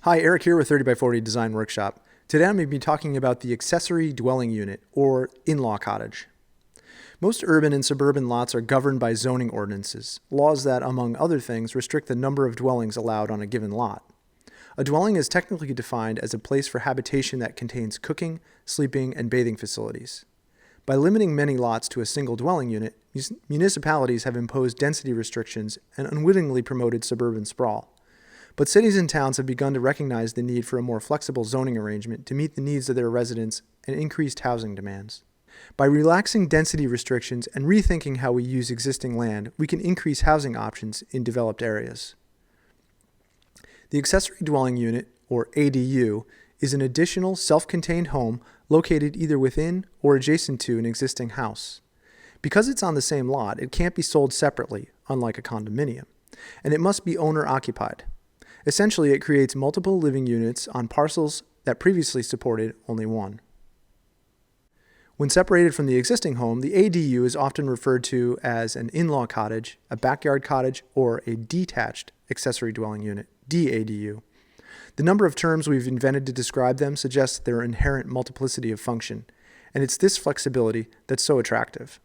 Hi, Eric here with 30 by 40 Design Workshop. Today I'm going to be talking about the accessory dwelling unit, or in-law cottage. Most urban and suburban lots are governed by zoning ordinances, laws that, among other things, restrict the number of dwellings allowed on a given lot. A dwelling is technically defined as a place for habitation that contains cooking, sleeping, and bathing facilities. By limiting many lots to a single dwelling unit, municipalities have imposed density restrictions and unwittingly promoted suburban sprawl. But cities and towns have begun to recognize the need for a more flexible zoning arrangement to meet the needs of their residents and increased housing demands. By relaxing density restrictions and rethinking how we use existing land, we can increase housing options in developed areas. The accessory dwelling unit, or ADU, is an additional self-contained home located either within or adjacent to an existing house. Because it's on the same lot, it can't be sold separately, unlike a condominium, and it must be owner-occupied. Essentially, it creates multiple living units on parcels that previously supported only one. When separated from the existing home, the ADU is often referred to as an in-law cottage, a backyard cottage, or a detached accessory dwelling unit, DADU. The number of terms we've invented to describe them suggests their inherent multiplicity of function, and it's this flexibility that's so attractive.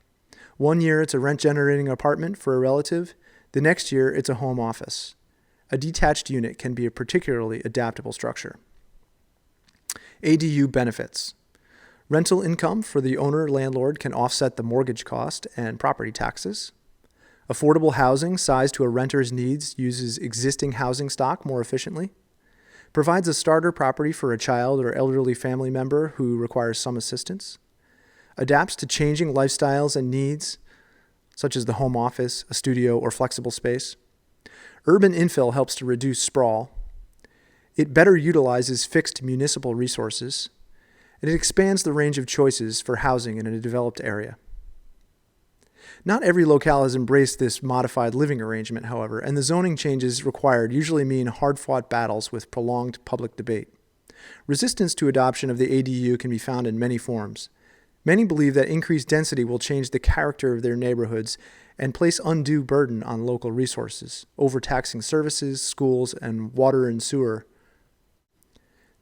One year it's a rent-generating apartment for a relative, the next year it's a home office. A detached unit can be a particularly adaptable structure. ADU benefits. Rental income for the owner-landlord can offset the mortgage cost and property taxes. Affordable housing sized to a renter's needs uses existing housing stock more efficiently. Provides a starter property for a child or elderly family member who requires some assistance. Adapts to changing lifestyles and needs, such as the home office, a studio, or flexible space. Urban infill helps to reduce sprawl. It better utilizes fixed municipal resources. And it expands the range of choices for housing in a developed area. Not every locale has embraced this modified living arrangement, however, and the zoning changes required usually mean hard-fought battles with prolonged public debate. Resistance to adoption of the ADU can be found in many forms. Many believe that increased density will change the character of their neighborhoods and place undue burden on local resources, overtaxing services, schools, and water and sewer.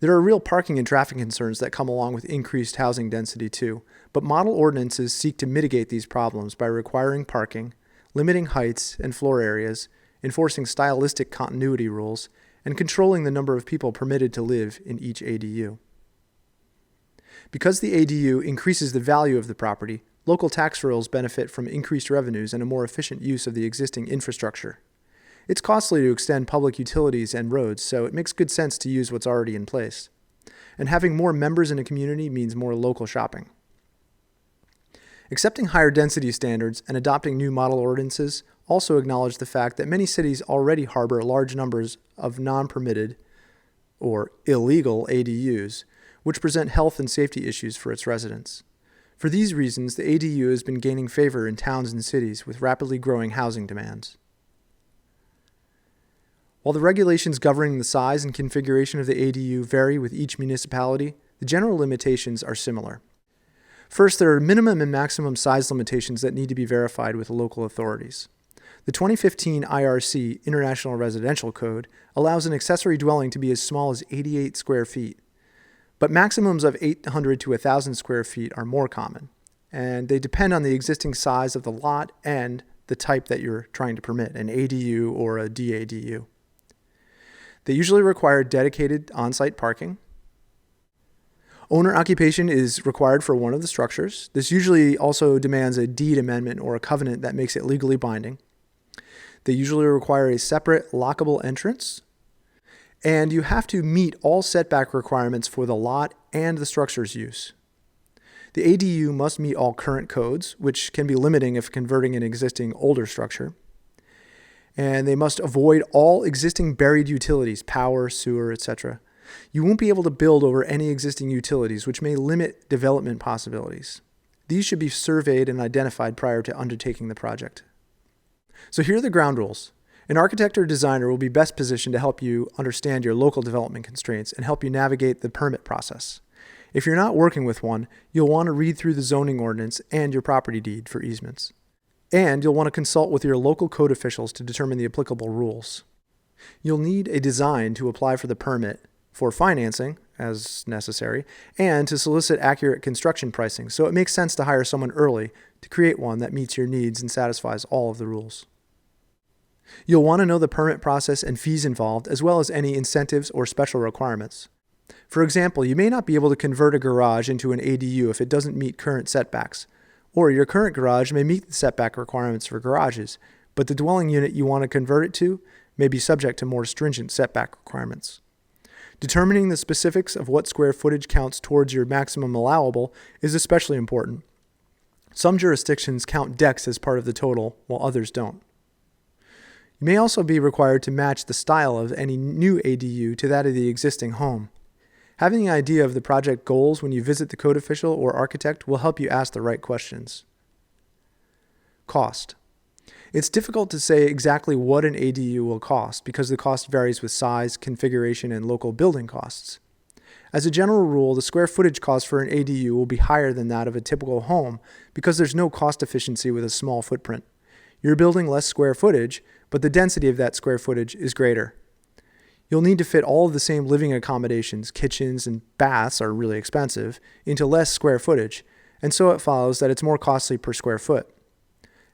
There are real parking and traffic concerns that come along with increased housing density too, but model ordinances seek to mitigate these problems by requiring parking, limiting heights and floor areas, enforcing stylistic continuity rules, and controlling the number of people permitted to live in each ADU. Because the ADU increases the value of the property, local tax rolls benefit from increased revenues and a more efficient use of the existing infrastructure. It's costly to extend public utilities and roads, so it makes good sense to use what's already in place. And having more members in a community means more local shopping. Accepting higher density standards and adopting new model ordinances also acknowledge the fact that many cities already harbor large numbers of non-permitted or illegal ADUs, which present health and safety issues for its residents. For these reasons, the ADU has been gaining favor in towns and cities with rapidly growing housing demands. While the regulations governing the size and configuration of the ADU vary with each municipality, the general limitations are similar. First, there are minimum and maximum size limitations that need to be verified with local authorities. The 2015 IRC, International Residential Code, allows an accessory dwelling to be as small as 88 square feet. But maximums of 800 to 1,000 square feet are more common, and they depend on the existing size of the lot and the type that you're trying to permit, an ADU or a DADU. They usually require dedicated on-site parking. Owner occupation is required for one of the structures. This usually also demands a deed amendment or a covenant that makes it legally binding. They usually require a separate lockable entrance. And you have to meet all setback requirements for the lot and the structure's use. The ADU must meet all current codes, which can be limiting if converting an existing older structure. And they must avoid all existing buried utilities, power, sewer, etc. You won't be able to build over any existing utilities, which may limit development possibilities. These should be surveyed and identified prior to undertaking the project. So here are the ground rules. An architect or designer will be best positioned to help you understand your local development constraints and help you navigate the permit process. If you're not working with one, you'll want to read through the zoning ordinance and your property deed for easements. And you'll want to consult with your local code officials to determine the applicable rules. You'll need a design to apply for the permit, for financing, as necessary, and to solicit accurate construction pricing, so it makes sense to hire someone early to create one that meets your needs and satisfies all of the rules. You'll want to know the permit process and fees involved, as well as any incentives or special requirements. For example, you may not be able to convert a garage into an ADU if it doesn't meet current setbacks, or your current garage may meet the setback requirements for garages, but the dwelling unit you want to convert it to may be subject to more stringent setback requirements. Determining the specifics of what square footage counts towards your maximum allowable is especially important. Some jurisdictions count decks as part of the total, while others don't. You may also be required to match the style of any new ADU to that of the existing home. Having an idea of the project goals when you visit the code official or architect will help you ask the right questions. Cost. It's difficult to say exactly what an ADU will cost because the cost varies with size, configuration, and local building costs. As a general rule, the square footage cost for an ADU will be higher than that of a typical home because there's no cost efficiency with a small footprint. You're building less square footage, but the density of that square footage is greater. You'll need to fit all of the same living accommodations, kitchens, and baths are really expensive, into less square footage, and so it follows that it's more costly per square foot.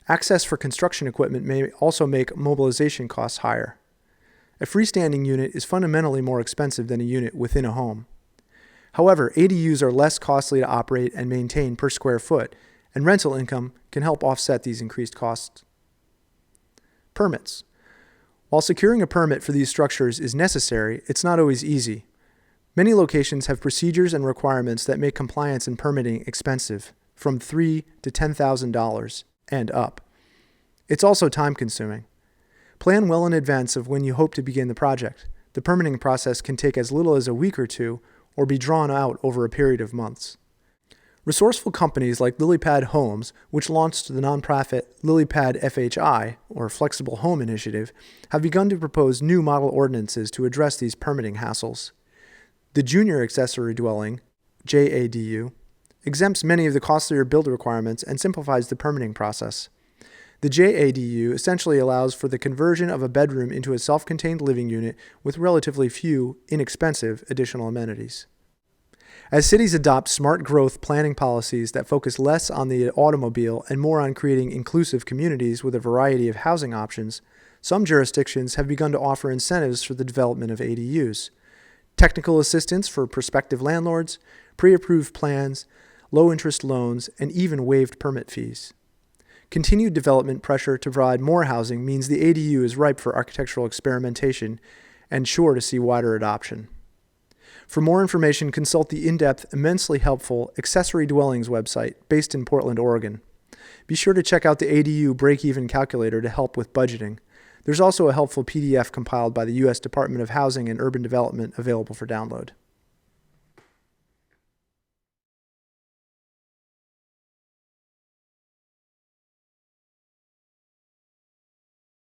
Access for construction equipment may also make mobilization costs higher. A freestanding unit is fundamentally more expensive than a unit within a home. However, ADUs are less costly to operate and maintain per square foot, and rental income can help offset these increased costs. Permits. While securing a permit for these structures is necessary, it's not always easy. Many locations have procedures and requirements that make compliance and permitting expensive, from $3,000 to $10,000 and up. It's also time-consuming. Plan well in advance of when you hope to begin the project. The permitting process can take as little as a week or two, or be drawn out over a period of months. Resourceful companies like LilyPad Homes, which launched the nonprofit LilyPad FHI, or Flexible Home Initiative, have begun to propose new model ordinances to address these permitting hassles. The Junior Accessory Dwelling, JADU, exempts many of the costlier build requirements and simplifies the permitting process. The JADU essentially allows for the conversion of a bedroom into a self-contained living unit with relatively few, inexpensive additional amenities. As cities adopt smart growth planning policies that focus less on the automobile and more on creating inclusive communities with a variety of housing options, some jurisdictions have begun to offer incentives for the development of ADUs. Technical assistance for prospective landlords, pre-approved plans, low-interest loans, and even waived permit fees. Continued development pressure to provide more housing means the ADU is ripe for architectural experimentation and sure to see wider adoption. For more information, consult the in-depth, immensely helpful Accessory Dwellings website based in Portland, Oregon. Be sure to check out the ADU break-even calculator to help with budgeting. There's also a helpful PDF compiled by the U.S. Department of Housing and Urban Development available for download.